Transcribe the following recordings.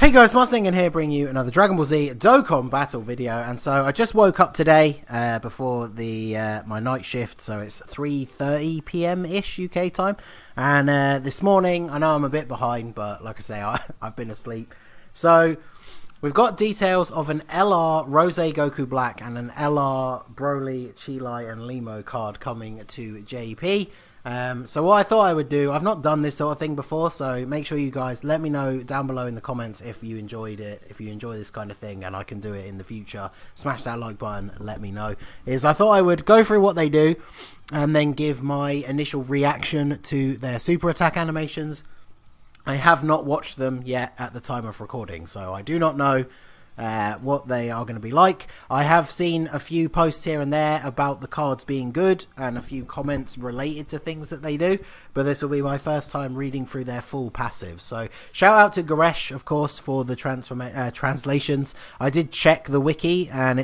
Hey guys, Ningen here, bringing you another Dragon Ball Z Dokkan battle video. And so I just woke up today before my night shift, so it's 3:30 p.m. ish UK time. And this morning, I know I'm a bit behind, but like I say, I've been asleep. So we've got details of an LR Rose Goku Black and an LR Broly, CHEELAI and LEMO card coming to JP. So what I thought I would do, I've not done this sort of thing before, so make sure you guys let me know down below in the comments if you enjoyed it, if you enjoy this kind of thing and I can do it in the future. Smash that like button, let me know. I thought I would go through what they do and then give my initial reaction to their super attack animations. I have not watched them yet at the time of recording, so I do not know what they are going to be like. I have seen a few posts here and there about the cards being good and a few comments related to things that they do, but this will be my first time reading through their full passives. So shout out to Goresh, of course, for the translations. I did check the wiki and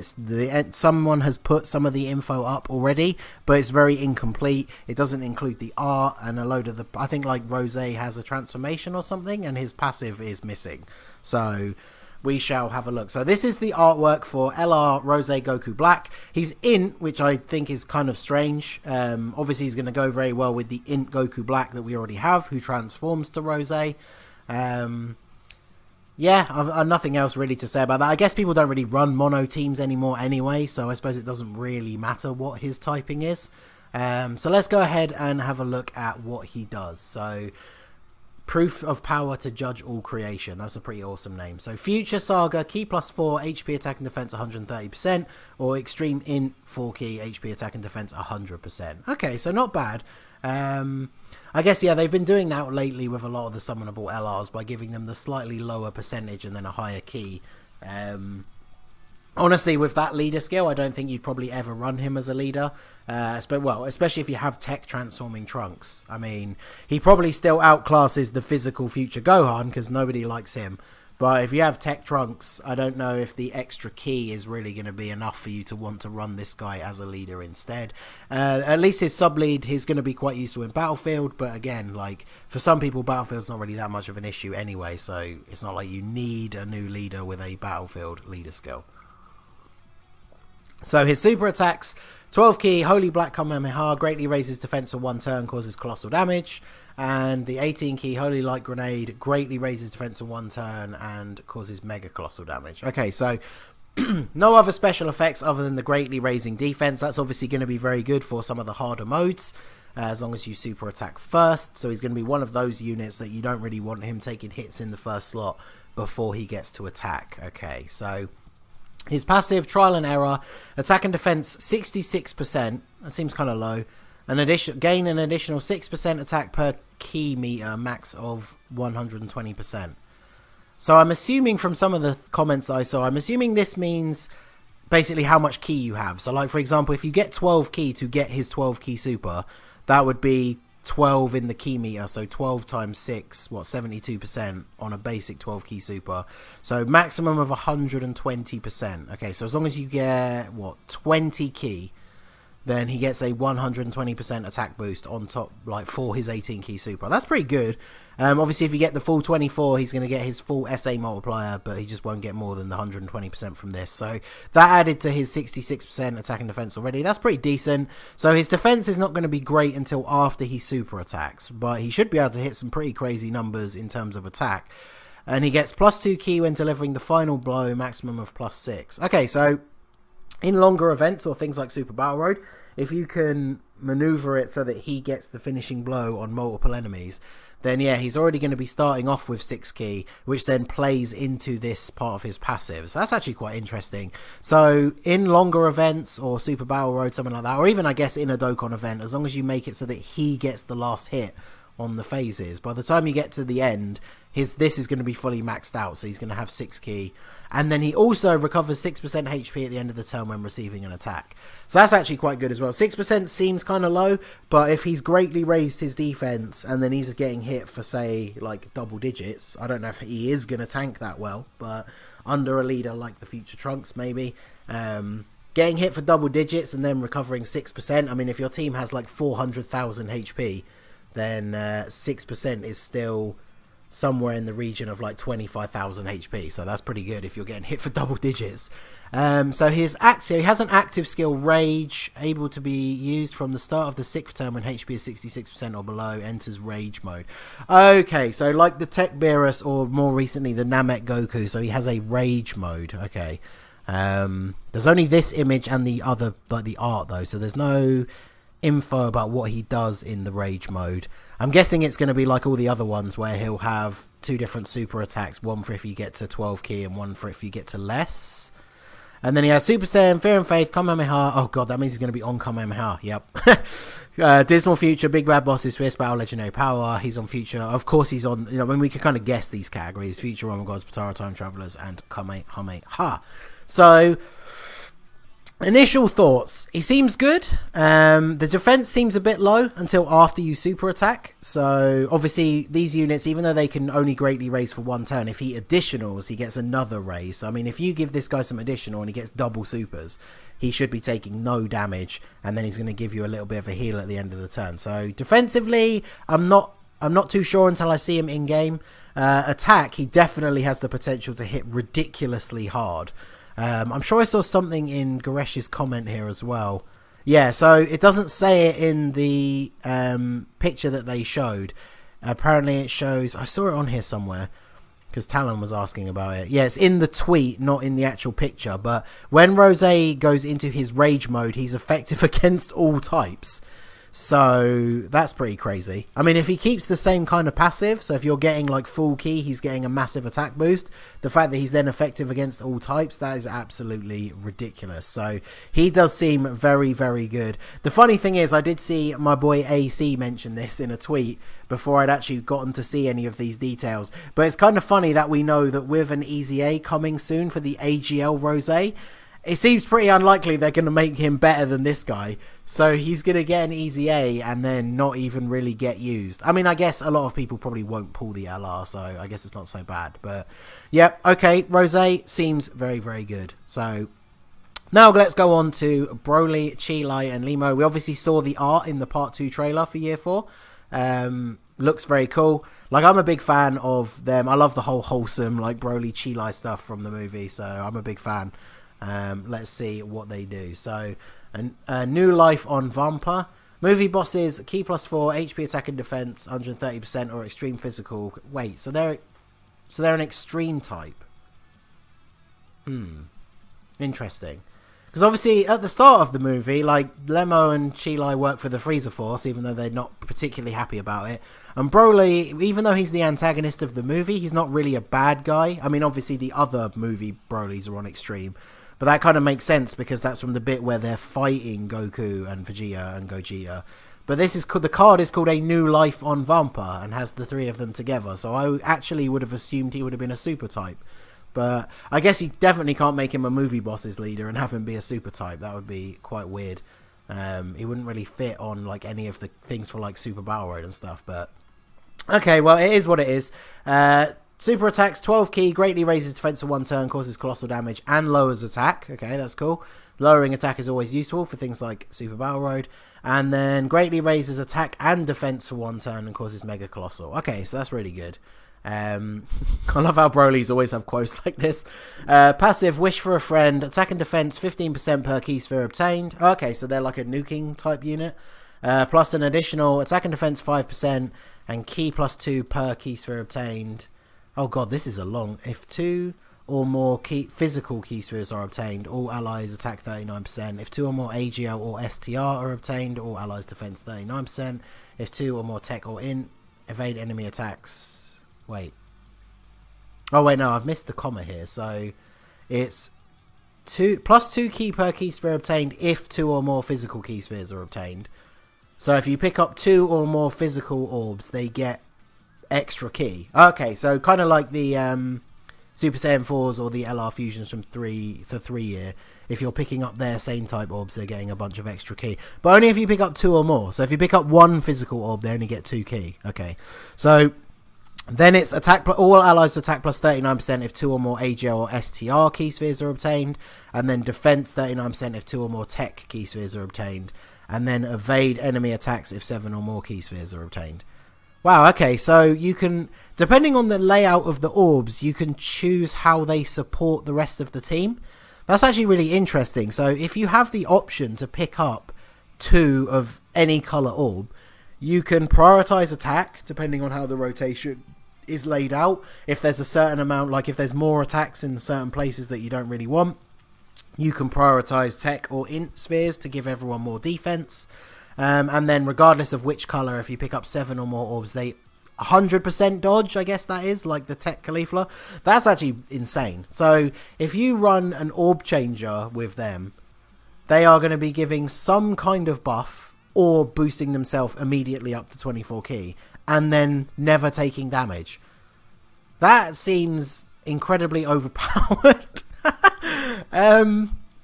someone has put some of the info up already, but it's very incomplete. It doesn't include the art and a load of I think like Rose has a transformation or something and his passive is missing. So we shall have a look. So this is the artwork for LR Rose Goku Black. He's Int, which I think is kind of strange. Obviously he's going to go very well with the Int Goku Black that we already have, who transforms to Rose. Yeah, I've nothing else really to say about that. I guess people don't really run mono teams anymore anyway, so I suppose it doesn't really matter what his typing is. So let's go ahead and have a look at what he does. So Proof of Power to Judge All Creation. That's a pretty awesome name. So Future Saga, Key +4, HP Attack and Defense 130%, or Extreme Int, 4 Key, HP Attack and Defense 100%. Okay, so not bad. I guess, yeah, they've been doing that lately with a lot of the summonable LRs by giving them the slightly lower percentage and then a higher key. Honestly, with that leader skill, I don't think you'd probably ever run him as a leader. Especially if you have tech transforming Trunks. I mean, he probably still outclasses the physical future Gohan because nobody likes him. But if you have tech Trunks, I don't know if the extra key is really going to be enough for you to want to run this guy as a leader instead. At least his sub-lead, he's going to be quite useful in Battlefield. But again, like for some people, Battlefield's not really that much of an issue anyway. So it's not like you need a new leader with a Battlefield leader skill. So his super attacks, 12 key, Holy Black Kamehameha, greatly raises defense for 1 turn, causes colossal damage. And the 18 key, Holy Light Grenade, greatly raises defense for 1 turn and causes mega colossal damage. Okay, so no other special effects other than the greatly raising defense. That's obviously going to be very good for some of the harder modes, as long as you super attack first. So he's going to be one of those units that you don't really want him taking hits in the first slot before he gets to attack. Okay, so his passive, Trial and Error, attack and defense 66%, that seems kind of low, gain an additional 6% attack per key meter, max of 120%. So I'm assuming from some of the comments that I saw, I'm assuming this means basically how much key you have. So like for example, if you get 12 key to get his 12 key super, that would be 12 in the key meter, so 12 times 6, 72% on a basic 12 key super, so maximum of 120%. Okay, so as long as you get 20 key, then he gets a 120% attack boost on top, like for his 18 key super. That's pretty good. Obviously if you get the full 24, he's going to get his full SA multiplier, but he just won't get more than the 120% from this. So that added to his 66% attack and defense already. That's pretty decent. So his defense is not going to be great until after he super attacks, but he should be able to hit some pretty crazy numbers in terms of attack. And he gets +2 key when delivering the final blow, maximum of +6. Okay, so in longer events or things like Super Battle Road, if you can maneuver it so that he gets the finishing blow on multiple enemies, then yeah, he's already going to be starting off with 6 key, which then plays into this part of his passive. So that's actually quite interesting. So in longer events or Super Battle Road, something like that, or even I guess in a Dokkan event, as long as you make it so that he gets the last hit on the phases, by the time you get to the end, this is going to be fully maxed out, so he's going to have 6 key, and then he also recovers 6% HP at the end of the turn when receiving an attack. So that's actually quite good as well. 6% seems kind of low, but if he's greatly raised his defense and then he's getting hit for say like double digits, I don't know if he is going to tank that well, but under a leader like the Future Trunks maybe, getting hit for double digits and then recovering 6%, I mean if your team has like 400,000 HP, then 6% is still somewhere in the region of like 25,000 HP, so that's pretty good if you're getting hit for double digits. So he has an active skill Rage, able to be used from the start of the 6th turn when HP is 66% or below, enters Rage mode. Okay, so like the Tech Beerus or more recently the Namek Goku, so he has a Rage mode. Okay, there's only this image and the other, like the art though, so there's no info about what he does in the Rage mode. I'm guessing it's going to be like all the other ones where he'll have 2 different super attacks, one for if you get to 12 key and one for if you get to less. And then he has Super Saiyan, Fear and Faith, Kamehameha. Oh god, that means he's going to be on Kamehameha. Yep. Dismal Future, Big Bad Bosses, Fierce Battle, Legendary Power. He's on Future. Of course he's on, you know, when we can kind of guess these categories. Future, Roman Gods, Potara, Time Travelers, and Kamehameha. So, initial thoughts. He seems good. The defense seems a bit low until after you super attack. So obviously these units, even though they can only greatly raise for 1 turn, if he additionals, he gets another raise. So, I mean, if you give this guy some additional and he gets double supers, he should be taking no damage, and then he's going to give you a little bit of a heal at the end of the turn. So defensively, I'm not too sure until I see him in game. Attack, he definitely has the potential to hit ridiculously hard. I'm sure I saw something in Garesh's comment here as well. Yeah, so it doesn't say it in the picture that they showed. Apparently it shows, I saw it on here somewhere because Talon was asking about it. Yeah, it's in the tweet, not in the actual picture. But when Rose goes into his Rage mode, he's effective against all types. So that's pretty crazy. I mean, if he keeps the same kind of passive, so if you're getting like full key, he's getting a massive attack boost. The fact that he's then effective against all types, that is absolutely ridiculous. So he does seem very, very good. The funny thing is, I did see my boy AC mention this in a tweet before I'd actually gotten to see any of these details. But it's kind of funny that we know that with an Easy A coming soon for the AGL Rose, it seems pretty unlikely they're going to make him better than this guy. So he's going to get an Easy A and then not even really get used. I mean, I guess a lot of people probably won't pull the LR, so I guess it's not so bad. But, yep, okay, Rose seems very, very good. So, now let's go on to Broly, CHEELAI, and LEMO. We obviously saw the art in the Part 2 trailer for Year 4. Looks very cool. Like, I'm a big fan of them. I love the whole wholesome, like, Broly, CHEELAI stuff from the movie, so I'm a big fan. Let's see what they do. So a new life on Vampa. Movie bosses, key +4, HP attack and defense 130% or extreme physical. Wait, so they're an extreme type. Interesting. Because obviously at the start of the movie, like, Lemo and CHEELAI work for the Freezer Force, even though they're not particularly happy about it. And Broly, even though he's the antagonist of the movie, he's not really a bad guy. I mean, obviously the other movie Brolys are on extreme. But that kind of makes sense because that's from the bit where they're fighting Goku and Vegeta and Gogeta. But this is the card is called A New Life on Vampa and has the 3 of them together. So I actually would have assumed he would have been a super type. But I guess you definitely can't make him a movie boss's leader and have him be a super type. That would be quite weird. He wouldn't really fit on like any of the things for like Super Battle Road and stuff. But okay, well, it is what it is. Super attacks, 12 key, greatly raises defense for 1 turn, causes colossal damage, and lowers attack. Okay, that's cool. Lowering attack is always useful for things like Super Battle Road. And then greatly raises attack and defense for 1 turn and causes mega colossal. Okay, so that's really good. I love how Brolys always have quotes like this. Passive, wish for a friend, attack and defense 15% per key sphere obtained. Okay, so they're like a nuking type unit. Plus an additional attack and defense 5% and key +2 per key sphere obtained. Oh god, this is a long. If 2 or more physical key spheres are obtained, all allies attack 39%. If 2 or more AGL or STR are obtained, all allies defense 39%. If 2 or more tech or evade enemy attacks. Wait. Oh wait, no, I've missed the comma here. So it's +2 key per key sphere obtained if 2 or more physical key spheres are obtained. So if you pick up 2 or more physical orbs, they get extra key. Okay, so kind of like the Super Saiyan 4s or the LR fusions from 3 year. If you're picking up their same type orbs, they're getting a bunch of extra key. But only if you pick up 2 or more. So if you pick up 1 physical orb, they only get 2 key. Okay, so then it's attack. All allies attack plus 39% if 2 or more AGL or STR key spheres are obtained, and then defense 39% if 2 or more tech key spheres are obtained, and then evade enemy attacks if 7 or more key spheres are obtained. Wow, okay, so you can depending on the layout of the orbs, you can choose how they support the rest of the team. That's actually really interesting. So if you have the option to pick up 2 of any color orb, you can prioritize attack depending on how the rotation is laid out. If there's a certain amount, like if there's more attacks in certain places that you don't really want, you can prioritize tech or int spheres to give everyone more defense. And then regardless of which color, if you pick up 7 or more orbs, they 100% dodge, I guess that is, like the Tech Caulifla. That's actually insane. So if you run an orb changer with them, they are going to be giving some kind of buff or boosting themselves immediately up to 24 key and then never taking damage. That seems incredibly overpowered.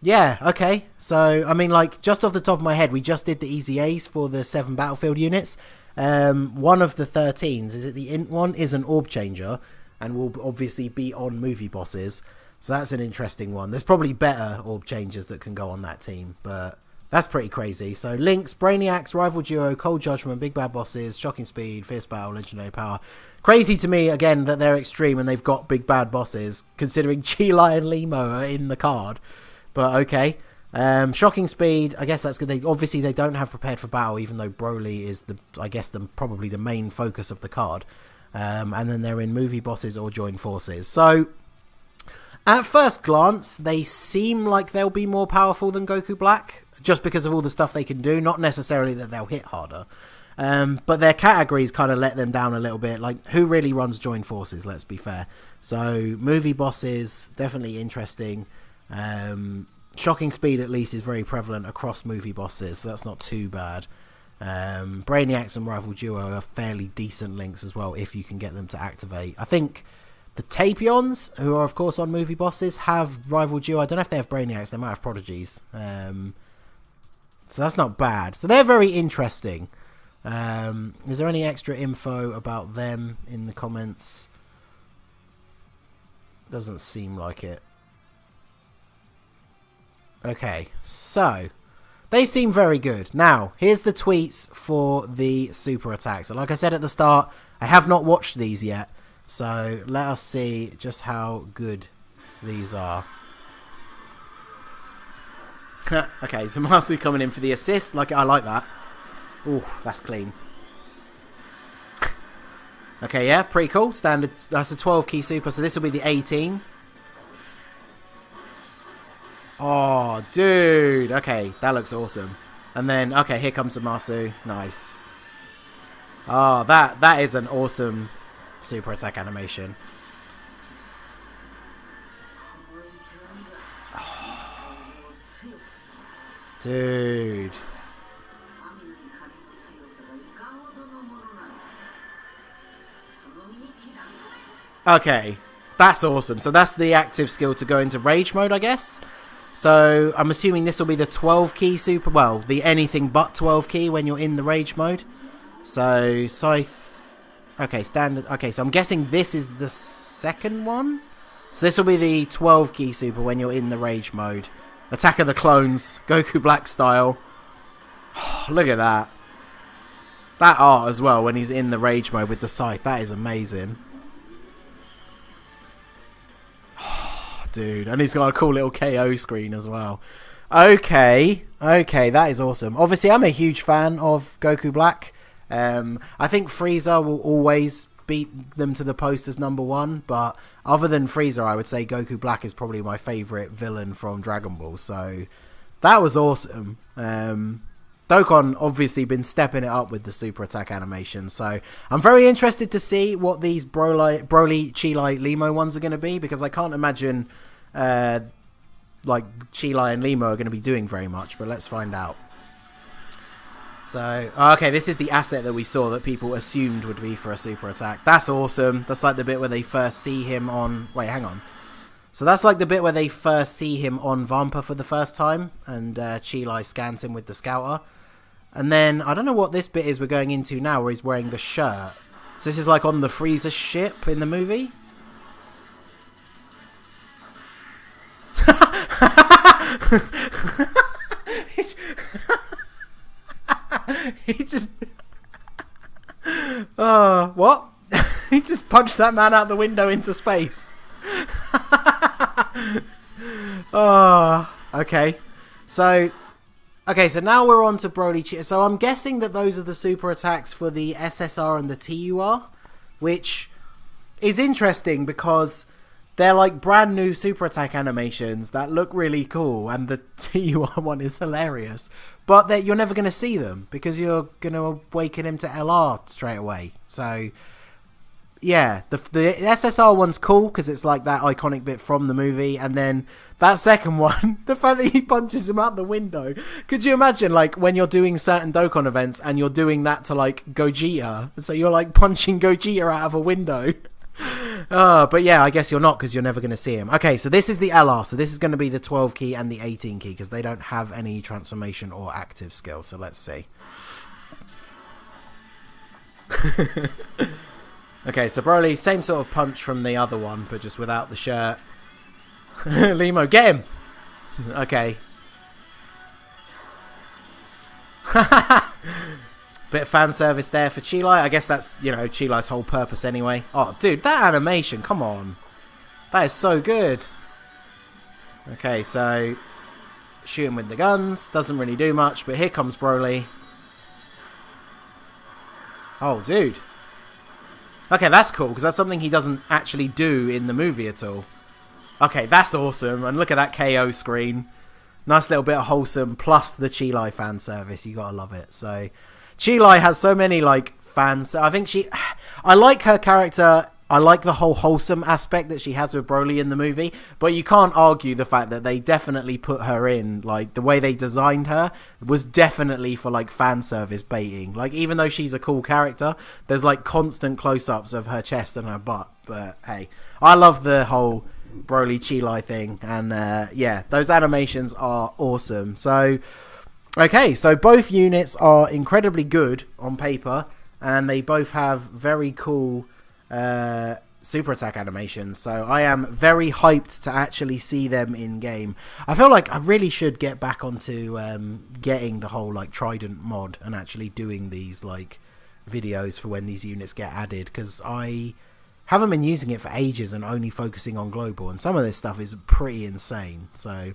Yeah, okay. So, I mean, like, just off the top of my head, we just did the easy A's for the 7 battlefield units. One of the 13s, is it the int one, is an orb changer and will obviously be on movie bosses. So that's an interesting one. There's probably better orb changers that can go on that team, but that's pretty crazy. So Lynx, Brainiacs, Rival Duo, Cold Judgment, Big Bad Bosses, Shocking Speed, Fierce Battle, Legendary Power. Crazy to me, again, that they're extreme and they've got big bad bosses, considering CHEELAI and LEMO are in the card. But okay. Shocking Speed, I guess that's good. Obviously they don't have Prepared for Battle, even though Broly is probably the main focus of the card. And then they're in movie bosses or join forces. So at first glance, they seem like they'll be more powerful than Goku Black, just because of all the stuff they can do. Not necessarily that they'll hit harder. But their categories kind of let them down a little bit. Like, who really runs join forces, let's be fair. So movie bosses, definitely interesting. Shocking Speed at least is very prevalent across movie bosses, so that's not too bad. Brainiacs and Rival Duo are fairly decent links as well if you can get them to activate. I think the Tapions, who are of course on movie bosses, have Rival Duo. I don't know if they have Brainiacs, they might have Prodigies. So that's not bad. So they're very interesting. Is there any extra info about them in the comments? Doesn't seem like it. Okay, so they seem very good. Now, here's the tweets for the super attacks. So like I said at the start, I have not watched these yet. So let us see just how good these are. Okay, so Masu coming in for the assist. I like that. Ooh, that's clean. Okay, yeah, pretty cool. Standard. That's a 12 key super, so this will be the 18. Oh, dude. Okay, that looks awesome. And then, okay, here comes the Masu. Nice. Oh, that is an awesome super attack animation. Oh, dude. Okay, that's awesome. So that's the active skill to go into rage mode, I guess. So I'm assuming this will be the 12 key super, well, the anything but 12 key when you're in the rage mode. So Scythe, okay, standard, okay, so I'm guessing this is the second one. So this will be the 12 key super when you're in the rage mode. Attack of the Clones, Goku Black style. Oh, look at that. That art as well when he's in the rage mode with the Scythe, that is amazing. Dude, and he's got a cool little KO screen as well. Okay, that is awesome. Obviously, I'm a huge fan of Goku Black. I think Frieza will always beat them to the post as #1, but other than Frieza, I would say Goku Black is probably my favourite villain from Dragon Ball, so that was awesome. Dokkan obviously been stepping it up with the super attack animation, so I'm very interested to see what these Broly, CHEELAI, LEMO ones are going to be, because I can't imagine like CHEELAI and LEMO are going to be doing very much, but let's find out. So, okay, this is the asset that we saw that people assumed would be for a super attack. That's awesome. That's like the bit where they first see him on... Wait, hang on. So that's like the bit where they first see him on Vampa for the first time, and CHEELAI scans him with the scouter. And then, I don't know what this bit is we're going into now, where he's wearing the shirt. So this is like on the Frieza ship in the movie? he just... what? He just punched that man out the window into space. Oh, okay. So now we're on to Broly. So I'm guessing that those are the super attacks for the SSR and the TUR, which is interesting because they're like brand new super attack animations that look really cool, and the TUR one is hilarious. But you're never going to see them because you're going to awaken him to LR straight away. So yeah, the SSR one's cool because it's like that iconic bit from the movie, and then that second one, the fact that he punches him out the window. Could you imagine, like, when you're doing certain Dokkan events and you're doing that to, like, Gogeta? So you're, like, punching Gogeta out of a window. But yeah, I guess you're not because you're never going to see him. Okay, so this is the LR. So this is going to be the 12 key and the 18 key because they don't have any transformation or active skill. So let's see. Okay, so Broly, same sort of punch from the other one, but just without the shirt. Lemo, get him! Okay. Bit of fan service there for CHEELAI. I guess that's, you know, CHEELAI's whole purpose anyway. Oh, dude, that animation, come on. That is so good. Okay, so shoot him with the guns. Doesn't really do much, but here comes Broly. Oh, dude. Okay, that's cool, because that's something he doesn't actually do in the movie at all. Okay, that's awesome. And look at that KO screen. Nice little bit of wholesome, plus the CHEELAI fan service. You gotta love it. So, CHEELAI has so many, like, fans. I think I like her character. I like the whole wholesome aspect that she has with Broly in the movie, but you can't argue the fact that they definitely put her in, like, the way they designed her was definitely for, like, fan service baiting. Like, even though she's a cool character, there's, like, constant close-ups of her chest and her butt. But, hey, I love the whole Broly CHEELAI thing, and, yeah, those animations are awesome. So, okay, so both units are incredibly good on paper, and they both have very cool super attack animations, so I am very hyped to actually see them in game. I feel like I really should get back onto getting the whole, like, Trident mod and actually doing these, like, videos for when these units get added, because I haven't been using it for ages and only focusing on global, and some of this stuff is pretty insane. So,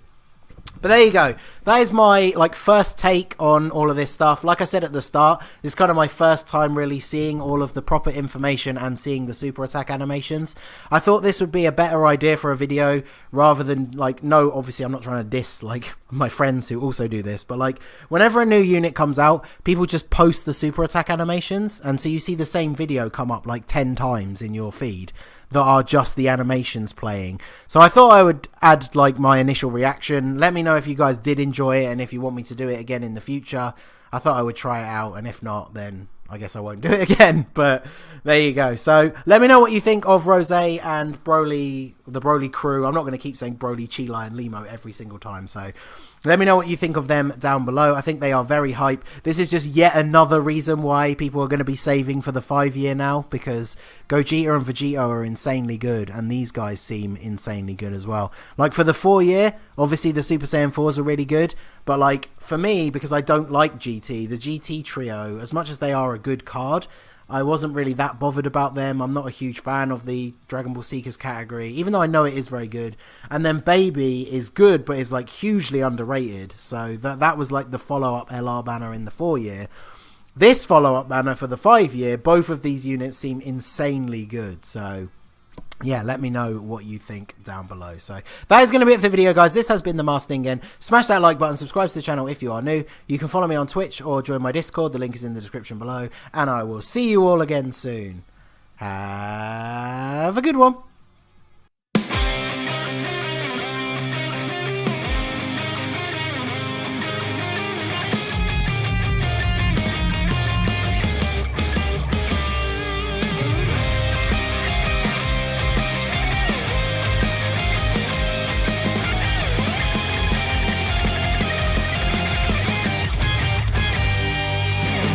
but there you go. That is my, like, first take on all of this stuff. Like I said at the start, this is kind of my first time really seeing all of the proper information and seeing the super attack animations. I thought this would be a better idea for a video rather than, like, no, obviously I'm not trying to diss, like, my friends who also do this, but, like, whenever a new unit comes out, people just post the super attack animations, and so you see the same video come up like 10 times in your feed that are just the animations playing. So I thought I would add, like, my initial reaction. Let me know if you guys did enjoy it and if you want me to do it again in the future. I thought I would try it out, and if not, then I guess I won't do it again. But there you go. So let me know what you think of Rose and Broly, the Broly crew. I'm not going to keep saying Broly, CHEELAI and Lemo every single time. So let me know what you think of them down below. I think they are very hype. This is just yet another reason why people are going to be saving for the 5-year now, because Gogeta and Vegeta are insanely good, and these guys seem insanely good as well. Like, for the 4-year, obviously the Super Saiyan 4s are really good, but, like, for me, because I don't like GT, the GT trio, as much as they are a good card, I wasn't really that bothered about them. I'm not a huge fan of the Dragon Ball Seekers category, even though I know it is very good. And then Baby is good, but is, like, hugely underrated. So that was, like, the follow-up LR banner in the 4-year. This follow-up banner for the 5-year, both of these units seem insanely good. So yeah, let me know what you think down below. So that is going to be it for the video, guys. This has been the Master Ningen. Smash that like button, subscribe to the channel if you are new. You can follow me on Twitch or join my Discord. The link is in the description below. And I will see you all again soon. Have a good one.